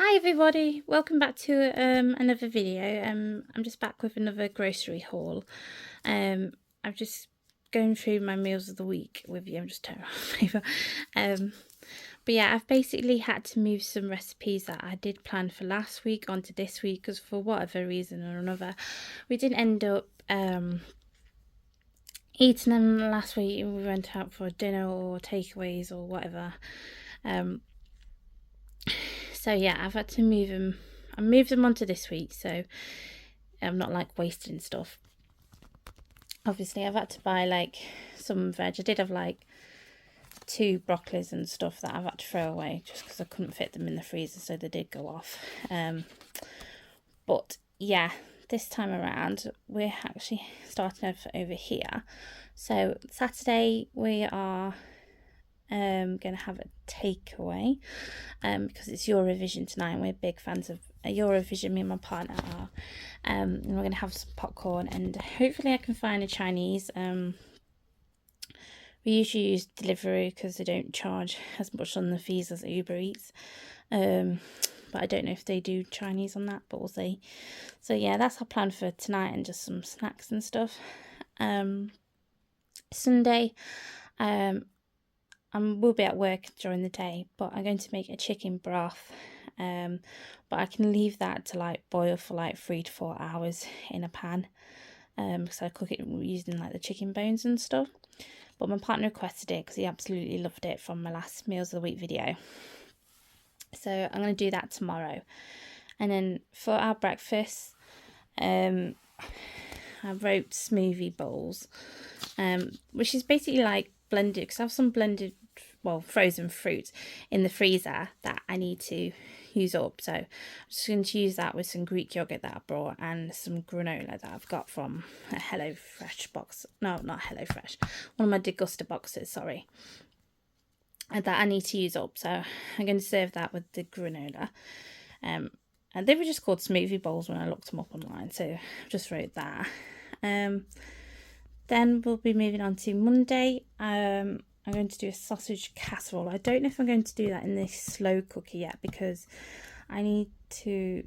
Hi everybody, welcome back to another video. I'm just back with another grocery haul. I'm just going through my meals of the week with you. I'm just turning off paper. But yeah, I've basically had to move some recipes that I did plan for last week onto this week because for whatever reason or another, we didn't end up eating them last week. We went out for dinner or takeaways or whatever. So yeah, I've had to move them. I moved them onto this week, so I'm not like wasting stuff. Obviously, I've had to buy like some veg. I did have like 2 broccolis and stuff that I've had to throw away just because I couldn't fit them in the freezer, so they did go off. But yeah, this time around we're actually starting off over here. So Saturday we are going to have a takeaway because it's Eurovision tonight and we're big fans of Eurovision, me and my partner are, and we're going to have some popcorn and hopefully I can find a Chinese. We usually use delivery because they don't charge as much on the fees as Uber Eats, but I don't know if they do Chinese on that, but we'll see. So yeah, that's our plan for tonight and just some snacks and stuff. Sunday I will be at work during the day, but I'm going to make a chicken broth. But I can leave that to like boil for like 3 to 4 hours in a pan. Because I cook it using like the chicken bones and stuff. But my partner requested it because he absolutely loved it from my last Meals of the Week video. So I'm going to do that tomorrow. And then for our breakfast, I wrote smoothie bowls, which is basically like blended, because I have some blended, well, frozen fruit in the freezer that I need to use up. So I'm just going to use that with some Greek yogurt that I brought and some granola that I've got from a HelloFresh box. No, not HelloFresh. One of my Degusta boxes, sorry. And that I need to use up. So I'm going to serve that with the granola. And they were just called smoothie bowls when I looked them up online. So I just wrote that. Then we'll be moving on to Monday. I'm going to do a sausage casserole. I don't know if I'm going to do that in this slow cooker yet because I don't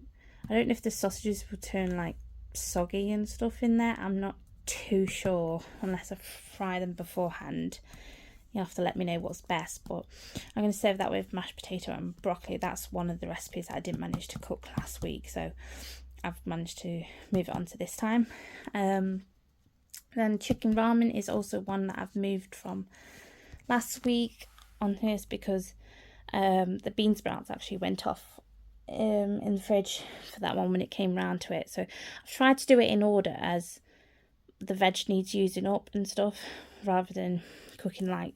know if the sausages will turn like soggy and stuff in there. I'm not too sure unless I fry them beforehand. You'll have to let me know what's best, but I'm going to serve that with mashed potato and broccoli. That's one of the recipes that I didn't manage to cook last week, so I've managed to move it on to this time. Then chicken ramen is also one that I've moved from last week on this because the bean sprouts actually went off in the fridge for that one when it came round to it. So I've tried to do it in order as the veg needs using up and stuff, rather than cooking like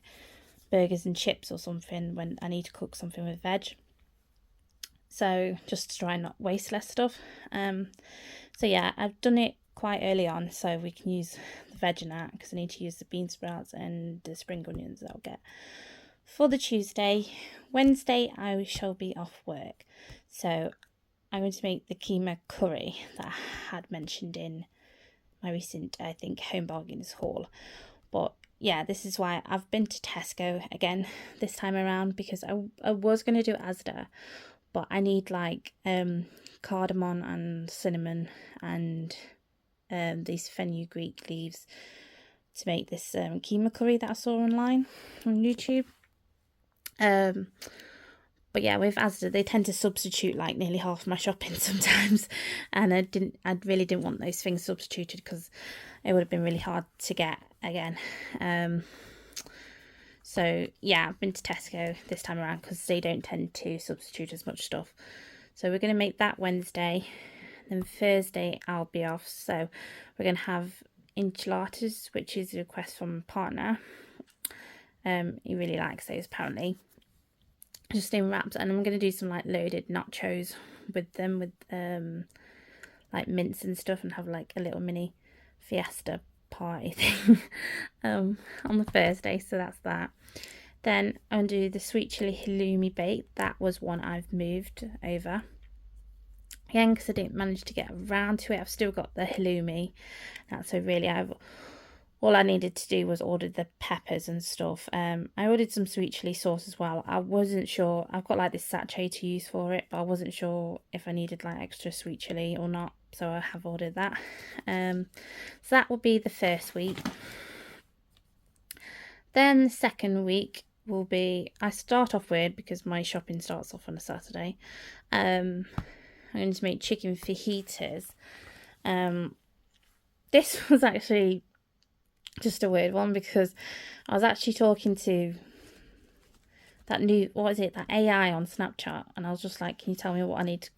burgers and chips or something when I need to cook something with veg. So just to try and not waste less stuff. So yeah, I've done it quite early on so we can use the veg in that because I need to use the bean sprouts and the spring onions that I'll get for the Tuesday. Wednesday I shall be off work, so I'm going to make the keema curry that I had mentioned in my recent, I think, Home Bargains haul. But yeah, this is why I've been to Tesco again this time around, because I was going to do Asda, but I need like cardamom and cinnamon and these fenugreek leaves to make this keema curry that I saw online on YouTube. But yeah, with Asda they tend to substitute like nearly half my shopping sometimes, and I really didn't want those things substituted because it would have been really hard to get again. So yeah, I've been to Tesco this time around because they don't tend to substitute as much stuff. So we're going to make that Wednesday. Then Thursday I'll be off, so we're going to have enchiladas, which is a request from my partner. He really likes those apparently, just in wraps, and I'm going to do some like loaded nachos with them, with like mince and stuff, and have like a little mini fiesta party thing on the Thursday. So that's that. Then I'm going to do the sweet chili halloumi bake. That was one I've moved over again because I didn't manage to get around to it. I've still got the halloumi. So really I've all I needed to do was order the peppers and stuff. I ordered some sweet chili sauce as well. I wasn't sure. I've got like this sachet to use for it, but I wasn't sure if I needed like extra sweet chili or not. So I have ordered that. So that will be the first week. Then the second week will be, I start off weird because my shopping starts off on a Saturday. I'm going to make chicken fajitas. This was actually just a weird one because I was actually talking to that new, what is it, that AI on Snapchat, and I was just like, can you tell me what I need to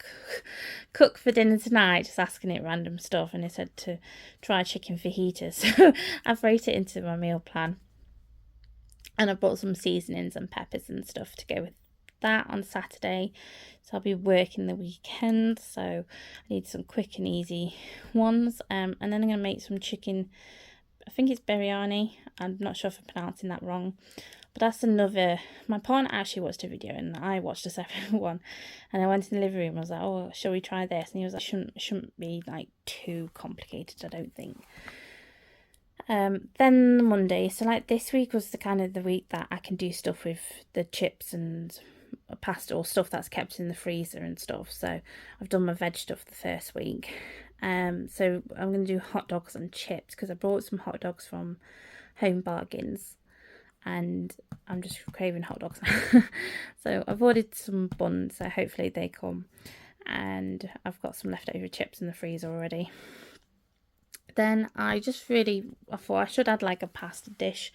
cook for dinner tonight, just asking it random stuff, and it said to try chicken fajitas. So I've wrote it into my meal plan, and I brought some seasonings and peppers and stuff to go with that on Saturday. So I'll be working the weekend, so I need some quick and easy ones. And then I'm going to make some chicken, I think it's biryani. I'm not sure if I'm pronouncing that wrong, but that's another, my partner actually watched a video and I watched a separate one, and I went in the living room and I was like, oh, shall we try this? And he was like, shouldn't be like too complicated, I don't think. Then Monday, so like this week was the kind of the week that I can do stuff with the chips and pasta or stuff that's kept in the freezer and stuff. So I've done my veg stuff the first week. So I'm going to do hot dogs and chips because I brought some hot dogs from Home Bargains and I'm just craving hot dogs now. So I've ordered some buns, so hopefully they come, and I've got some leftover chips in the freezer already. Then I thought I should add like a pasta dish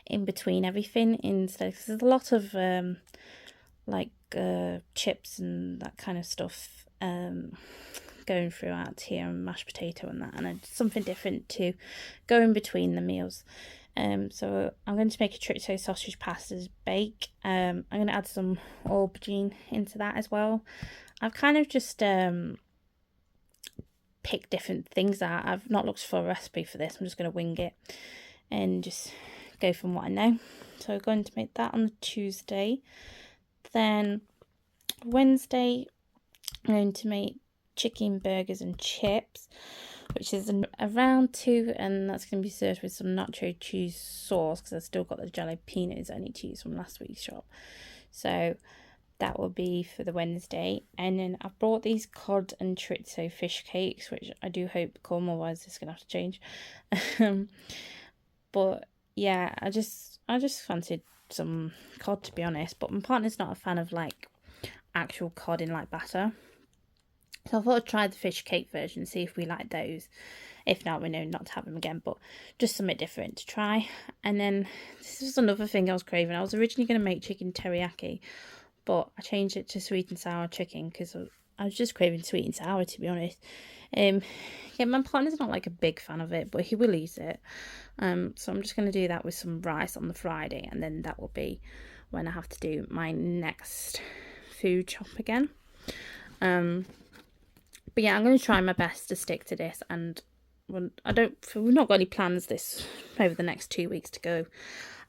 in between everything instead, because there's a lot of chips and that kind of stuff going throughout here, and mashed potato and that, and something different to go in between the meals. So I'm going to make a chorizo sausage pasta bake. I'm going to add some aubergine into that as well. I've kind of just pick different things out. I've not looked for a recipe for this. I'm just going to wing it and just go from what I know. So I'm going to make that on the Tuesday. Then Wednesday I'm going to make chicken burgers and chips, which is a round 2, and that's going to be served with some nacho cheese sauce because I've still got the jalapenos I need to use from last week's shop. So that will be for the Wednesday. And then I've brought these cod and chorizo fish cakes, which I do hope come, otherwise it's going to have to change. But yeah, I just fancied some cod, to be honest, but my partner's not a fan of like actual cod in like batter. So I thought I'd try the fish cake version, see if we like those. If not, we know not to have them again, but just something different to try. And then this was another thing I was craving. I was originally going to make chicken teriyaki, but I changed it to sweet and sour chicken because I was just craving sweet and sour, to be honest. Yeah, my partner's not like a big fan of it, but he will eat it. So I'm just going to do that with some rice on the Friday, and then that will be when I have to do my next food shop again. But yeah, I'm going to try my best to stick to this, and we've not got any plans this over the next 2 weeks to go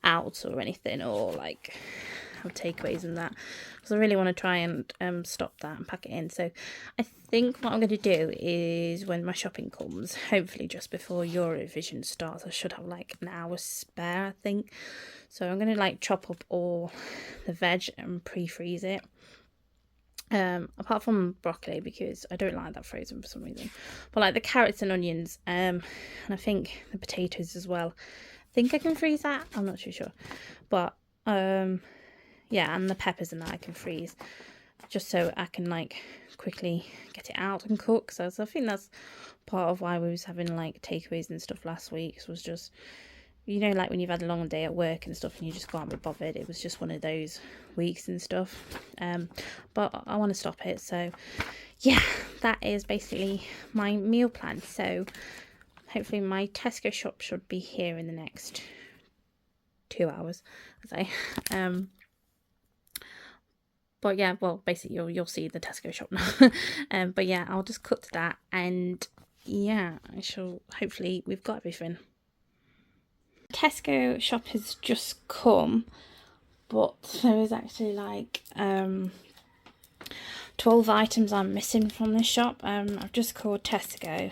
out or anything, or like have takeaways and that, because I really want to try and stop that and pack it in. So I think what I'm going to do is, when my shopping comes, hopefully just before Eurovision starts, I should have like an hour spare, I think. So I'm going to like chop up all the veg and pre-freeze it. Apart from broccoli, because I don't like that frozen for some reason, but like the carrots and onions, and I think the potatoes as well, I think I can freeze that. I'm not too sure, but yeah, and the peppers and that I can freeze, just so I can like quickly get it out and cook. So I think that's part of why we was having like takeaways and stuff last week, was just, you know, like when you've had a long day at work and stuff and you just can't be bothered. It was just one of those weeks and stuff. But I want to stop it. So yeah, that is basically my meal plan. So hopefully my Tesco shop should be here in the next 2 hours, I say. But yeah, well, basically you'll see the Tesco shop now. But yeah, I'll just cut to that, and yeah, I shall, hopefully we've got everything. Tesco shop has just come, but there is actually like 12 items I'm missing from this shop. I've just called Tesco.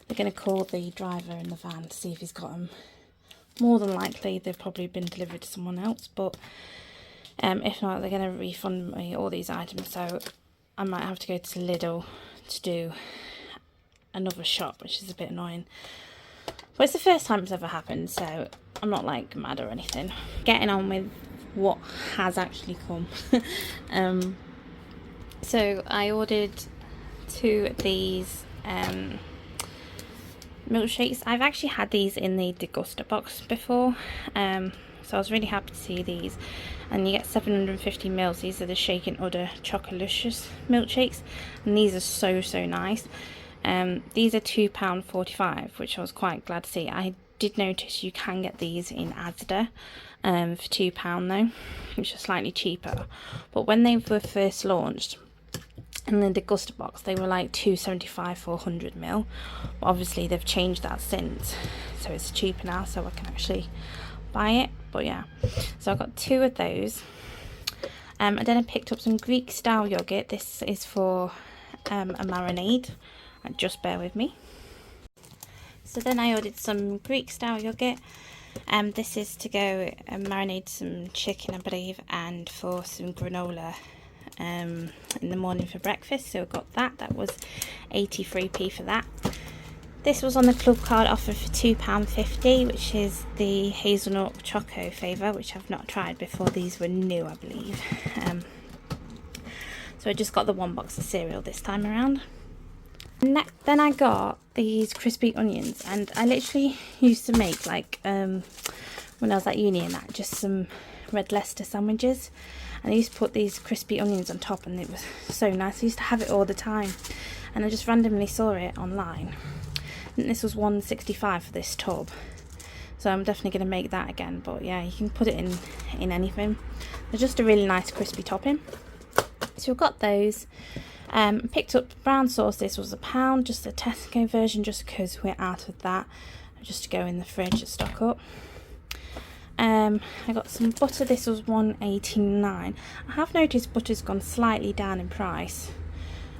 They're going to call the driver in the van to see if he's got them. More than likely they've probably been delivered to someone else, but if not, they're going to refund me all these items, so I might have to go to Lidl to do another shop, which is a bit annoying. But it's the first time it's ever happened, so I'm not like mad or anything. Getting on with what has actually come. So I ordered 2 of these milkshakes. I've actually had these in the deguster box before, so I was really happy to see these. And you get 750 mils. These are the Shake and Udder Chocolicious milkshakes, and these are so nice. These are £2.45, which I was quite glad to see. I did notice you can get these in Asda for £2 though, which is slightly cheaper. But when they were first launched in the deguster box, they were like £2.75 for 100 ml. But obviously they've changed that since, so it's cheaper now, so I can actually buy it. But yeah, so I got 2 of those. And then I picked up some Greek style yogurt. This is for a marinade. Just bear with me. So then I ordered some Greek style yogurt. This is to go marinate some chicken, I believe, and for some granola in the morning for breakfast. So I got that. That was 83p for that. This was on the club card offer for £2.50, which is the hazelnut choco flavour, which I've not tried before. These were new, I believe. So I just got the 1 box of cereal this time around. Then I got these crispy onions, and I literally used to make, like, when I was at uni and that, just some red Leicester sandwiches, and I used to put these crispy onions on top, and it was so nice. I used to have it all the time, and I just randomly saw it online, and this was £1.65 for this tub, so I'm definitely going to make that again. But yeah, you can put it in anything. They're just a really nice crispy topping. So we've got those. Picked up brown sauce. This was £1, just a Tesco version, just because we're out of that, just to go in the fridge to stock up. I got some butter. This was £1.89. I have noticed butter's gone slightly down in price,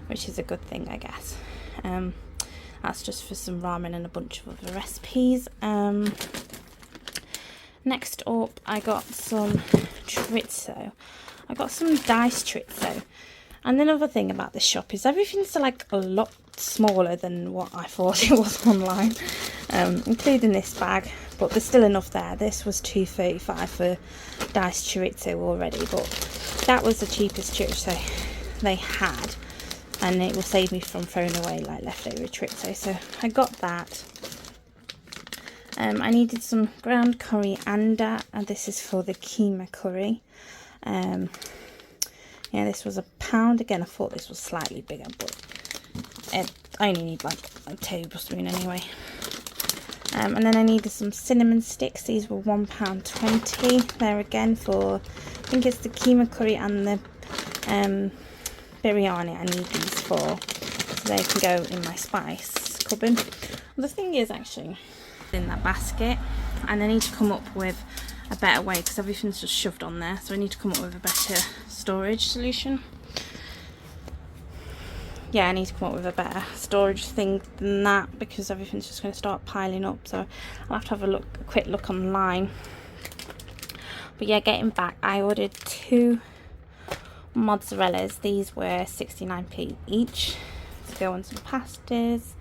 which is a good thing, I guess. That's just for some ramen and a bunch of other recipes. Next up, I got some chorizo. I got some diced chorizo. And another thing about this shop is everything's like a lot smaller than what I thought it was online, including this bag, but there's still enough there. This was £2.35 for diced chorizo already, but that was the cheapest chorizo they had, and it will save me from throwing away like leftover chorizo, so I got that. I needed some ground coriander, and this is for the keema curry. Yeah, this was £1. Again, I thought this was slightly bigger, but I only need like a tablespoon anyway. And then I needed some cinnamon sticks. These were £1.20. There again for, I think it's the keema curry and the biryani I need these for, so they can go in my spice cupboard. The thing is, actually, in that basket, and I need to come up with a better way, because everything's just shoved on there, so I need to come up with a better storage solution. Yeah, I need to come up with a better storage thing than that, because everything's just going to start piling up, so I'll have to have a quick look online. But yeah, getting back, I ordered 2 mozzarellas. These were 69p each to go on some pastas.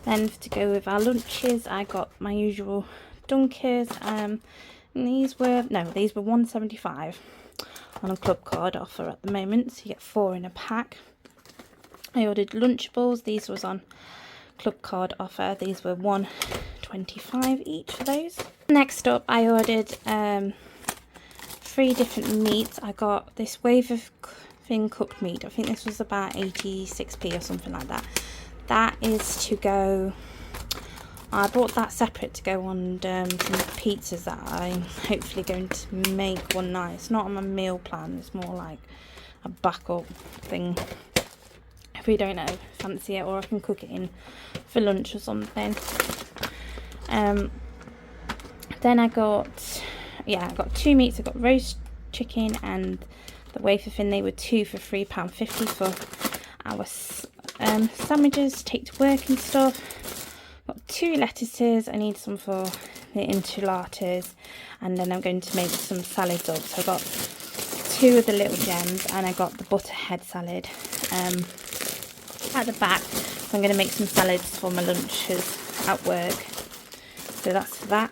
Then to go with our lunches, I got my usual Dunkers. These were £1.75 on a club card offer at the moment, so you get 4 in a pack. I ordered Lunchables. These was on club card offer. These were £1.25 each for those. Next up, I ordered 3 different meats. I got this wave of thin cooked meat. I think this was about 86p or something like that. That is to go, I bought that separate to go on some pizzas that I'm hopefully going to make one night. It's not on my meal plan, it's more like a backup thing if we don't know, fancy it, or I can cook it in for lunch or something. Then I got 2 meats. I got roast chicken and the wafer thin. They were 2 for £3.50 for our sandwiches, take to work and stuff. Got got 2 lettuces. I need some for the enchiladas, and then I'm going to make some salads up. So I got 2 of the little gems, and I got the butterhead salad at the back. So I'm going to make some salads for my lunches at work. So that's for that.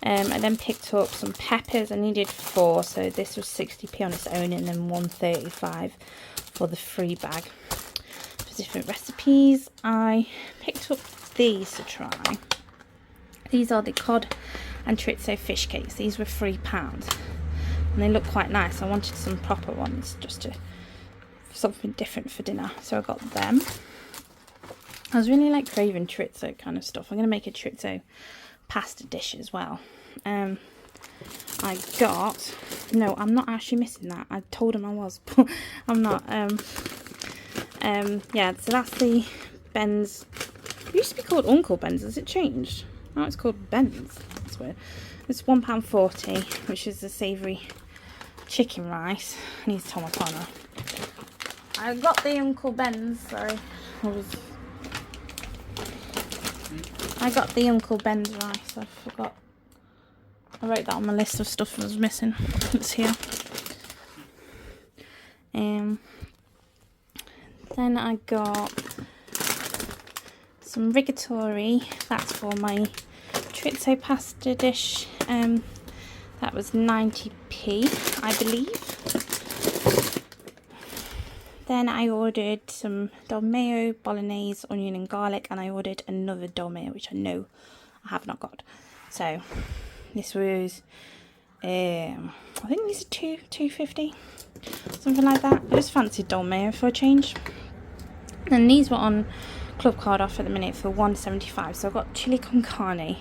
I then picked up some peppers. I needed 4, so this was 60p on its own, and then 135 for the free bag. For different recipes, I picked up these to try. These are the cod and chorizo fish cakes. These were £3, and they look quite nice. I wanted some proper ones, just to something different for dinner, so I got them. I was really like craving chorizo kind of stuff. I'm going to make a chorizo pasta dish as well. I got, no, I'm not actually missing that. I told him I was, but I'm not. Yeah, so that's the Ben's. It used to be called Uncle Ben's. Has it changed? Now it's called Ben's. That's weird. It's £1.40, which is the savoury chicken rice. I need to tell my partner. I got the Uncle Ben's. Sorry, I got the Uncle Ben's rice. I forgot. I wrote that on my list of stuff I was missing. It's here. Then I got some rigatoni. That's for my chorizo pasta dish. That was 90p, I believe. Then I ordered some dolmio, bolognese, onion and garlic, and I ordered another dolmio, which I know I have not got. So this was, I think these are £2.50, something like that. I just fancied dolmio for a change. And these were on Club Card off at the minute for £1.75. So I've got chili con carne,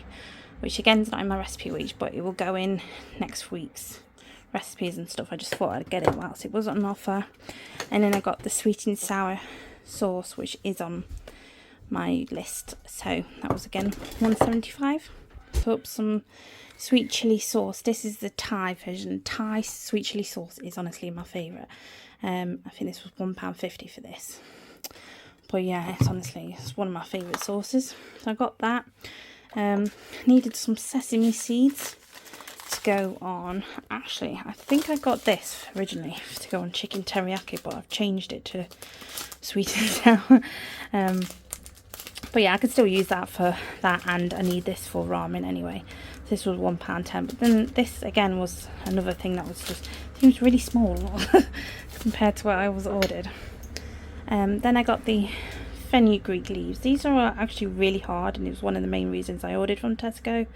which again is not in my recipe week, but it will go in next week's recipes and stuff. I just thought I'd get it whilst it was on offer. And then I got the sweet and sour sauce, which is on my list. So that was again £1.75. Put up some sweet chili sauce. This is the Thai version. Thai sweet chili sauce is honestly my favourite. I think this was £1.50 for this. But yeah, it's one of my favourite sauces. So I got that. Needed some sesame seeds to go on. Actually, I think I got this originally to go on chicken teriyaki, but I've changed it to sweet and sour. But yeah, I could still use that for that, and I need this for ramen anyway. This was £1.10, but then this again was another thing that was just seems really small compared to what I was ordered. Then I got the fenugreek leaves. These are actually really hard, and it was one of the main reasons I ordered from Tesco,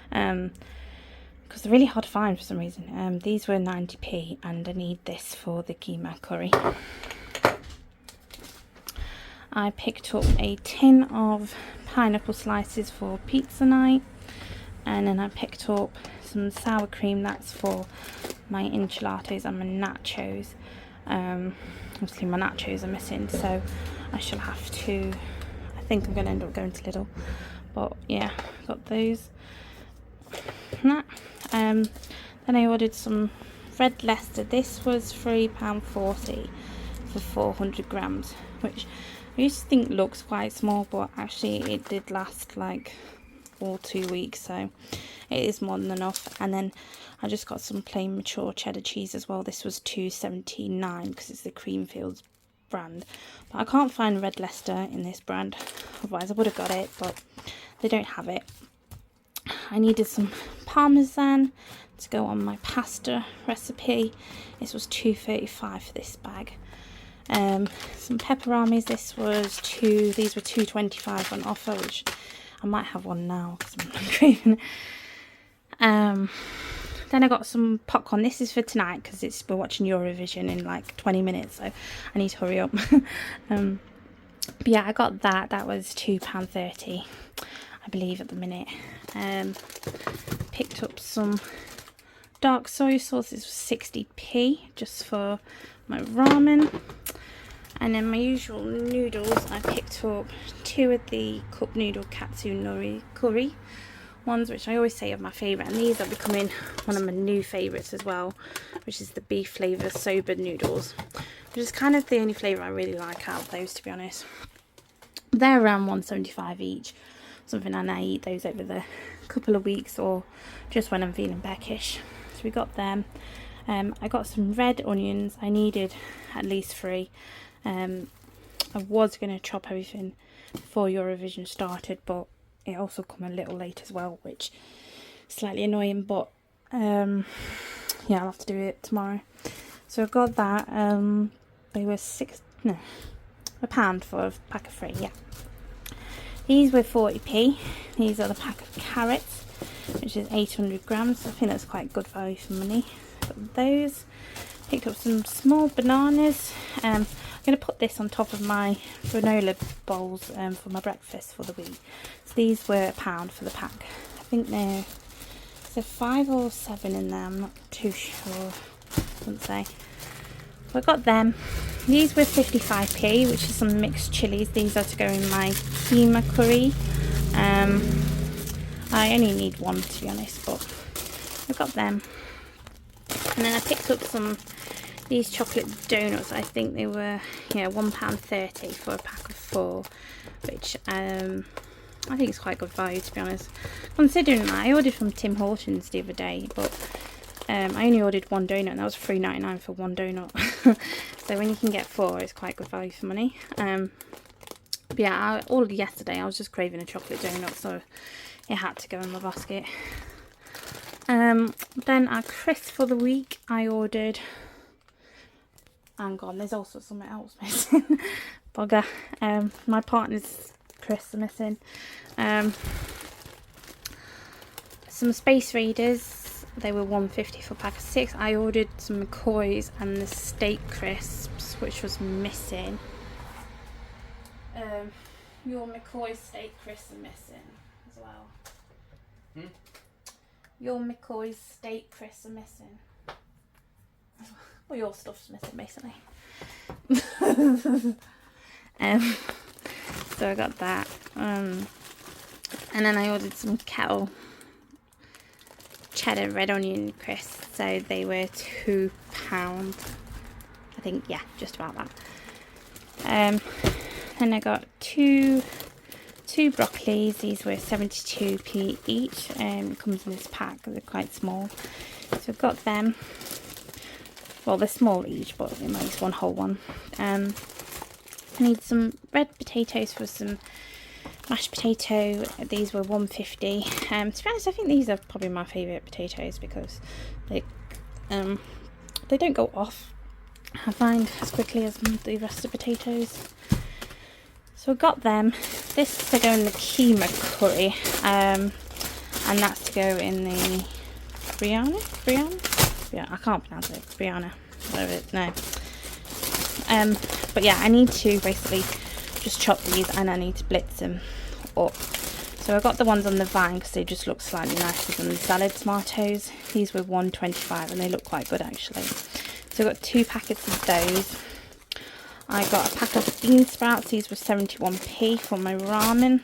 because they're really hard to find for some reason. These were 90p, and I need this for the keema curry. I picked up a tin of pineapple slices for pizza night, and then I picked up some sour cream. That's for my enchiladas and my nachos. Obviously my nachos are missing, so I shall have to, I think I'm going to end up going to Lidl, but yeah, got those. Then I ordered some red Leicester. This was £3.40 for 400 grams, which I used to think looks quite small, but actually it did last like all 2 weeks, so it is more than enough. And then I just got some plain mature cheddar cheese as well. This was £2.79 because it's the Creamfields brand, but I can't find red Leicester in this brand, otherwise I would have got it, but they don't have it. I needed some parmesan to go on my pasta recipe. This was £2.35 for this bag. Some pepperonis. These were £2.25 on offer, which I might have one now because I'm craving it. Then I got some popcorn. This is for tonight because we're watching Eurovision in like 20 minutes, so I need to hurry up. But yeah, I got that. That was £2.30, I believe, at the minute. Picked up some dark soy sauce. This was 60p just for my ramen. And then my usual noodles, I picked up 2 of the cup noodle katsu nori curry ones, which I always say are my favourite, and these are becoming one of my new favourites as well, which is the beef flavour soba noodles, which is kind of the only flavour I really like out of those, to be honest. They're around 1.75 each, something, and I eat those over the couple of weeks or just when I'm feeling peckish. So we got them. I got some red onions. I needed at least 3. I was going to chop everything before Eurovision started, but it also come a little late as well, which is slightly annoying, but yeah, I'll have to do it tomorrow. So I got that. They were £1 for a pack of 3, yeah. These were 40p. These are the pack of carrots, which is 800 grams. I think that's quite good value for money. Got those. Picked up some small bananas. I'm going to put this on top of my granola bowls for my breakfast for the week. So these were £1 for the pack. I think there's 5 or 7 in there. I'm not too sure. Doesn't say. So I got them. These were 55p, which is some mixed chilies. These are to go in my keema curry. I only need 1 to be honest, but I got them. And then I picked up these chocolate donuts. I think they were £1.30 for a pack of 4, which I think is quite good value to be honest. Considering that I ordered from Tim Hortons the other day, but I only ordered 1 donut and that was £3.99 for 1 donut. So when you can get 4, it's quite good value for money. But yeah, I ordered yesterday. I was just craving a chocolate donut, so it had to go in my basket. Then at crisps for the week, I ordered. Hang on, there's also something else missing. Bugger. My partner's crisps are missing. Some Space Raiders. They were £1.50 for a pack of 6. I ordered some McCoys and the steak crisps, which was missing. Your McCoy steak crisps are missing as well. Your McCoy's steak crisps are missing. Well, your stuff's missing basically. So I got that. And then I ordered some kettle cheddar red onion crisps, so they were £2. I think, yeah, just about that. Then I got two broccolis. These were 72p each. It comes in this pack. They're quite small, so I've got them. Well, they're small each, but it makes one whole one. I need some red potatoes for some mashed potato. These were £1.50. To be honest, I think these are probably my favourite potatoes because they don't go off, I find, as quickly as the rest of the potatoes. So I got them. This is to go in the keema curry, and that's to go in the Brianna? Yeah, I can't pronounce it. Brianna, whatever it is. No. But yeah, I need to basically just chop these and I need to blitz them up. So I got the ones on the vine because they just look slightly nicer than the salad tomatoes. These were £1.25 and they look quite good actually. So I got 2 packets of those. I got a pack of bean sprouts. These were 71p for my ramen.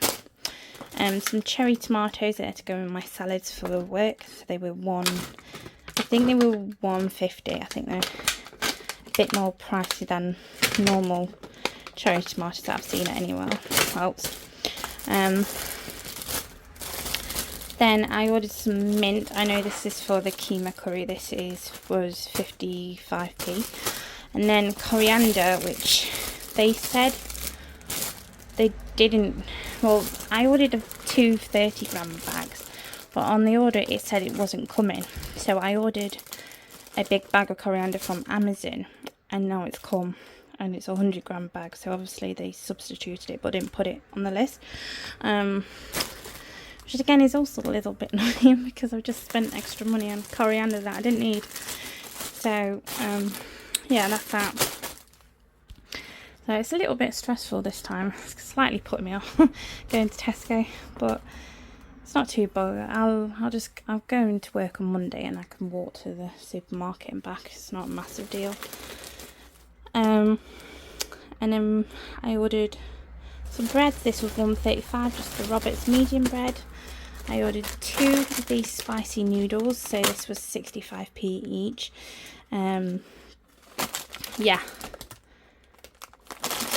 Some cherry tomatoes there to go in my salads for the work. So they were £1.50. I think they're a bit more pricey than normal cherry tomatoes that I've seen anywhere else. Then I ordered some mint. I know this is for the keema curry. This was 55p. And then coriander, which they said they didn't. Well, I ordered 2 30-gram bags, but on the order it said it wasn't coming. So I ordered a big bag of coriander from Amazon, and now it's come. And it's a 100-gram bag, so obviously they substituted it but didn't put it on the list, which again is also a little bit annoying because I've just spent extra money on coriander that I didn't need. So yeah, that's that. So it's a little bit stressful this time. It's slightly putting me off going to Tesco, but it's not too bad. I'll go into work on Monday and I can walk to the supermarket and back. It's not a massive deal. And then I ordered some bread. This was £1.35, just the Roberts medium bread. I ordered 2 of these spicy noodles, so this was 65p each. Yeah,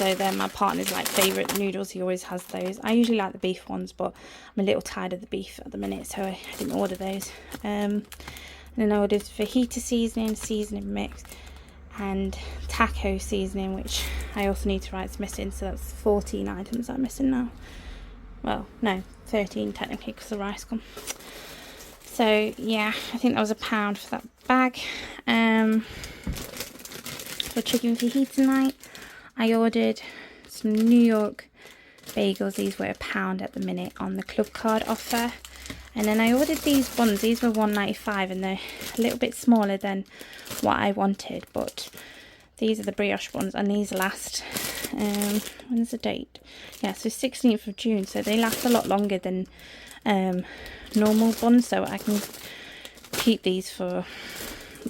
So they're my partner's like favourite noodles. He always has those. I usually like the beef ones, but I'm a little tired of the beef at the minute, so I didn't order those. And then I ordered fajita seasoning mix, and taco seasoning, which I also need to write it's missing. So that's 14 items I'm missing now. Well, no, 13 technically because the rice gone. So yeah, I think that was £1 for that bag. For chicken fajita night, I ordered some New York bagels. These were £1 at the minute on the club card offer. And then I ordered these buns. These were £1.95 and they're a little bit smaller than what I wanted. But these are the brioche ones and these last, when's the date? Yeah, so 16th of June. So they last a lot longer than normal buns. So I can keep these for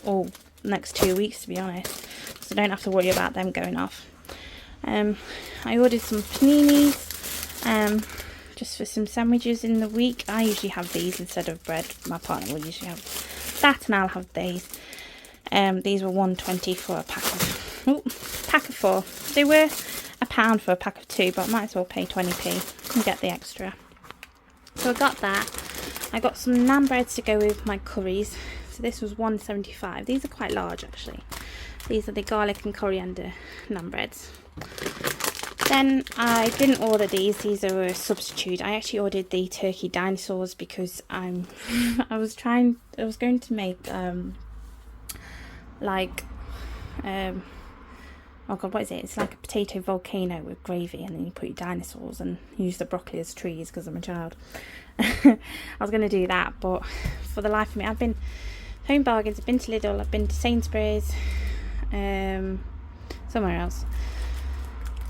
all next 2 weeks, to be honest. So I don't have to worry about them going off. I ordered some paninis. Just for some sandwiches in the week. I usually have these instead of bread. My partner will usually have that and I'll have these. These were £1.20 for a pack of 4. They were £1 for a pack of 2, but I might as well pay 20p and get the extra. So I got that. I got some naan breads to go with my curries. So this was £1.75. These are quite large actually. These are the garlic and coriander naan breads. Then I didn't order these. These are a substitute. I actually ordered the turkey dinosaurs because I was going to make oh god, what is it? It's like a potato volcano with gravy, and then you put your dinosaurs and use the broccoli as trees because I'm a child. I was going to do that, but for the life of me, I've been Home Bargains, I've been to Lidl, I've been to Sainsbury's, somewhere else.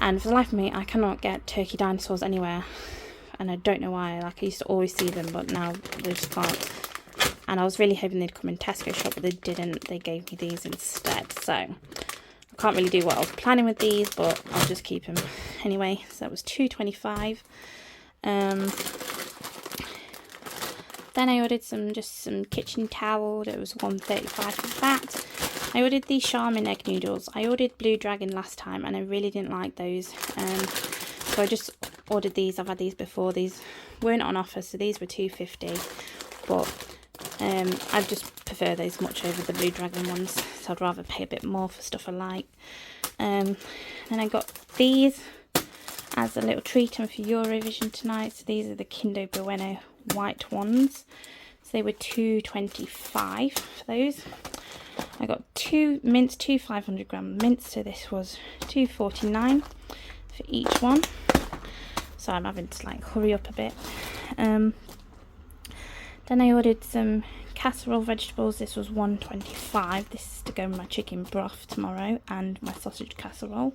And for the life of me, I cannot get turkey dinosaurs anywhere. And I don't know why. Like, I used to always see them, but now they just can't. And I was really hoping they'd come in Tesco shop, but they didn't. They gave me these instead. So, I can't really do what I was planning with these, but I'll just keep them anyway. So, that was £2.25. Then I ordered some kitchen towel. That was £1.35 for that. I ordered these Charmin egg noodles. I ordered Blue Dragon last time and I really didn't like those. So I just ordered these. I've had these before. These weren't on offer, so these were £2.50. But I just prefer those much over the Blue Dragon ones. So I'd rather pay a bit more for stuff I like. Then I got these as a little treat for Eurovision tonight. So these are the Kinder Bueno white ones. So they were £2.25 for those. I got two 500-gram mints, so this was £2.49 for each one. So I'm having to like hurry up a bit. Then I ordered some casserole vegetables. This was £1.25. This is to go with my chicken broth tomorrow and my sausage casserole.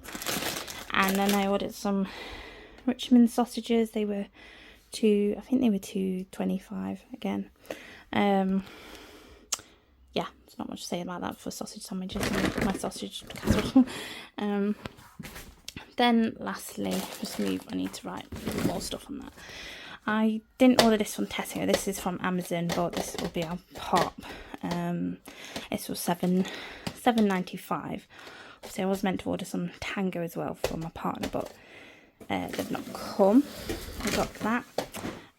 And then I ordered some Richmond sausages. They were I think they were £2.25 again. Yeah, there's not much to say about that for sausage sandwiches and my sausage casserole. Then lastly, just move, I need to write more stuff on that. I didn't order this from Tesco. This is from Amazon, but this will be our pop. This was $7.95. So I was meant to order some Tango as well for my partner, but they've not come. I got that.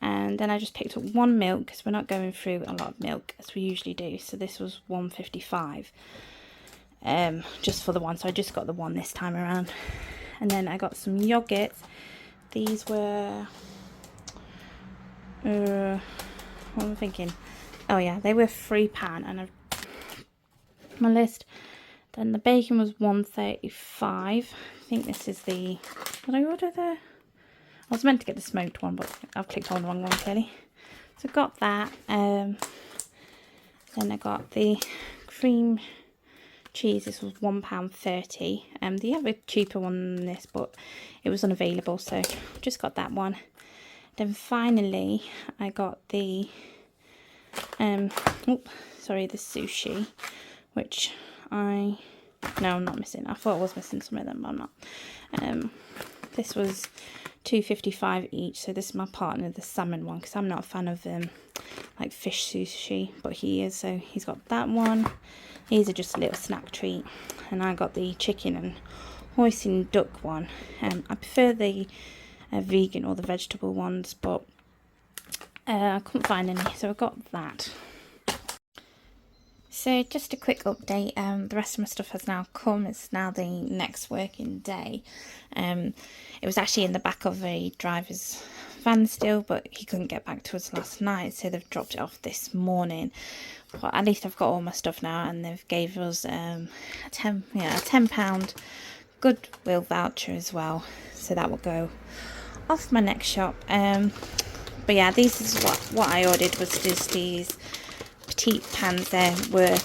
And then I just picked up one milk because we're not going through a lot of milk as we usually do. So this was £1.55 just for the one. So I just got the one this time around. And then I got some yogurts. These were, what am I thinking? Oh yeah, they were £3 and I've my list. Then the bacon was £1.35. I think this is the, did I order the, I was meant to get the smoked one, but I've clicked on the wrong one clearly. So I got that. Then I got the cream cheese. This was £1.30. They have a cheaper one than this, but it was unavailable, so just got that one. Then finally, I got the the sushi, which no, I'm not missing. I thought I was missing some of them, but I'm not. This was £2.55 each. So this is my partner, the salmon one, because I'm not a fan of like fish sushi, but he is, so he's got that one. These are just a little snack treat. And I got the chicken and hoisin duck one. I prefer the vegan or the vegetable ones, but I couldn't find any, so I got that. So just a quick update, the rest of my stuff has now come. It's now the next working day. It was actually in the back of a driver's van still, but he couldn't get back to us last night, so they've dropped it off this morning. But at least I've got all my stuff now, and they've gave us a £10 goodwill voucher as well, so that will go off my next shop. But yeah, this is what I ordered, was just these petite pans. There were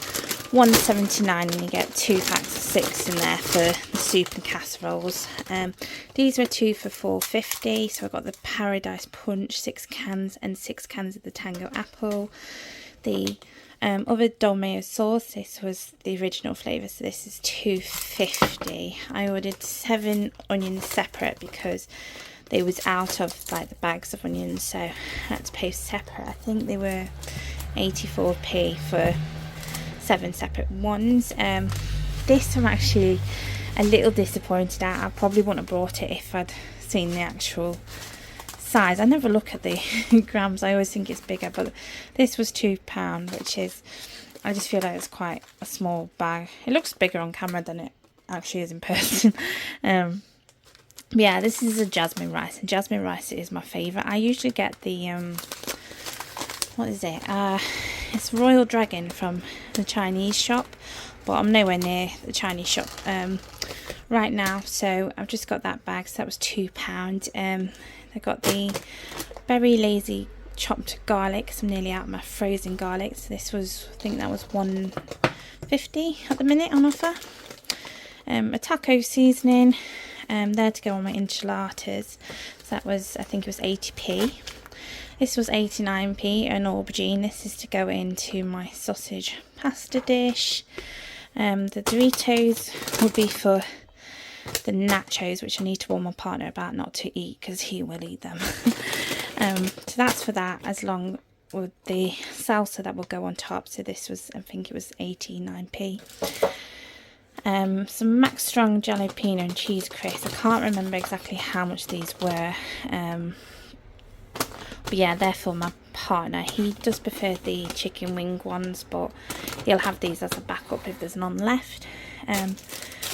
£1.79 and you get 2 packs of 6 in there for the soup and casseroles. These were 2 for £4.50, so I got the Paradise Punch 6 cans and 6 cans of the Tango Apple. The other Dolmio sauce, this was the original flavour, so this is £2.50. I ordered 7 onions separate because they was out of like the bags of onions, so I had to pay separate. I think they were 84p for 7 separate ones. This I'm actually a little disappointed at. I probably wouldn't have brought it if I'd seen the actual size. I never look at the grams, I always think it's bigger, but this was £2, which is, I just feel like it's quite a small bag. It looks bigger on camera than it actually is in person. Yeah, this is a jasmine rice, and jasmine rice is my favourite. I usually get the what is it, it's Royal Dragon from the Chinese shop, but I'm nowhere near the Chinese shop right now, so I've just got that bag. So that was £2. I got the Berry Lazy chopped garlic, so I'm nearly out of my frozen garlic, so this was, I think that was £1.50 at the minute on offer. A taco seasoning, there to go on my enchiladas, so that was, I think it was 80p. This was 89p. An aubergine, this is to go into my sausage pasta dish. The Doritos would be for the nachos, which I need to warn my partner about not to eat because he will eat them. So that's for that, as long with the salsa that will go on top. So this was, I think it was 89p. Some Max Strong jalapeno and cheese crisps. I can't remember exactly how much these were, but yeah, they're for my partner. He does prefer the chicken wing ones, but he'll have these as a backup if there's none left.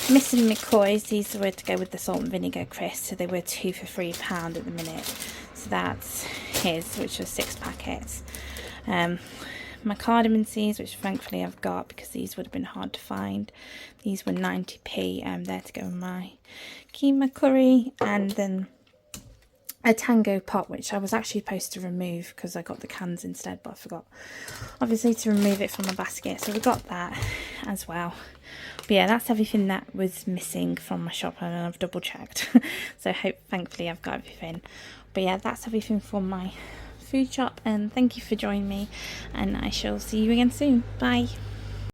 Missing McCoys, these were to go with the salt and vinegar crisps, so they were 2 for £3 at the minute, so that's his, which was 6 packets. My cardamom seeds, which thankfully I've got because these would have been hard to find, these were 90p. There to go in my keema curry, and then a tango pot, which I was actually supposed to remove because I got the cans instead, but I forgot obviously to remove it from my basket, so we got that as well. But yeah, that's everything that was missing from my shop, and I've double checked so thankfully I've got everything. But yeah, that's everything from my food shop, and thank you for joining me, and I shall see you again soon. Bye.